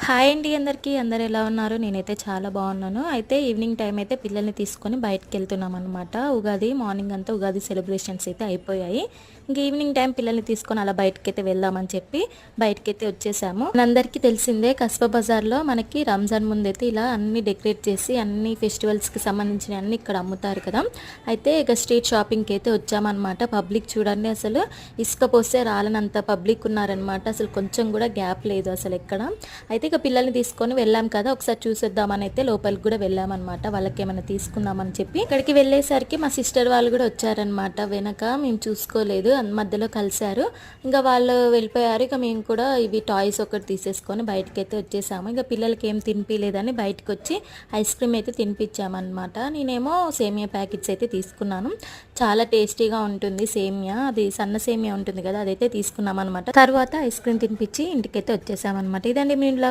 Hi అండి అందరికీ. అందరు ఎలా ఉన్నారు? నేనైతే చాలా బాగున్నాను. అయితే ఈవినింగ్ టైం అయితే పిల్లల్ని తీసుకొని బయటకు వెళ్తున్నాం అనమాట. ఉగాది మార్నింగ్ అంతా ఉగాది సెలబ్రేషన్స్ అయితే అయిపోయాయి. ఇంక ఈవినింగ్ టైం పిల్లల్ని తీసుకొని అలా బయటకైతే వెళ్దామని చెప్పి బయటకైతే వచ్చేసాము. మనందరికీ తెలిసిందే కస్బా బజార్లో మనకి రంజాన్ ముందైతే ఇలా అన్ని డెకరేట్ చేసి అన్ని ఫెస్టివల్స్కి సంబంధించిన అన్ని ఇక్కడ అమ్ముతారు కదా. అయితే ఇక స్ట్రీట్ షాపింగ్కి అయితే వచ్చామన్నమాట. పబ్లిక్ చూడండి, అసలు ఇసుక పోస్తే రాలనంత పబ్లిక్ ఉన్నారనమాట. అసలు కొంచెం కూడా గ్యాప్ లేదు అసలు ఎక్కడ. అయితే ఇక పిల్లల్ని తీసుకొని వెళ్ళాం కదా, ఒకసారి చూసేద్దామని అయితే లోపలికి కూడా వెళ్ళామన్నమాట. వాళ్ళకి ఏమైనా తీసుకుందామని చెప్పి ఇక్కడికి వెళ్ళేసరికి మా సిస్టర్ వాళ్ళు కూడా వచ్చారనమాట వెనక. మేము చూసుకోలేదు, మధ్యలో కలిశారు. ఇంకా వాళ్ళు వెళ్ళిపోయారు. ఇక మేము కూడా ఇవి టాయ్స్ ఒకటి తీసేసుకొని బయటకైతే వచ్చేసాము. ఇంకా పిల్లలకి ఏం తినిపించలేదని బయటకు వచ్చి ఐస్ క్రీమ్ అయితే తినిపించామన్నమాట. నేనేమో సేమియా ప్యాకెట్స్ అయితే తీసుకున్నాను. చాలా టేస్టీగా ఉంటుంది సేమియా, అది సన్న సేమియా ఉంటుంది కదా, అదైతే తీసుకున్నాం అనమాట. తర్వాత ఐస్ క్రీమ్ తినిపించి ఇంటికైతే వచ్చేసామన్నమాట. ఇదండి మీ బ్లాగ్.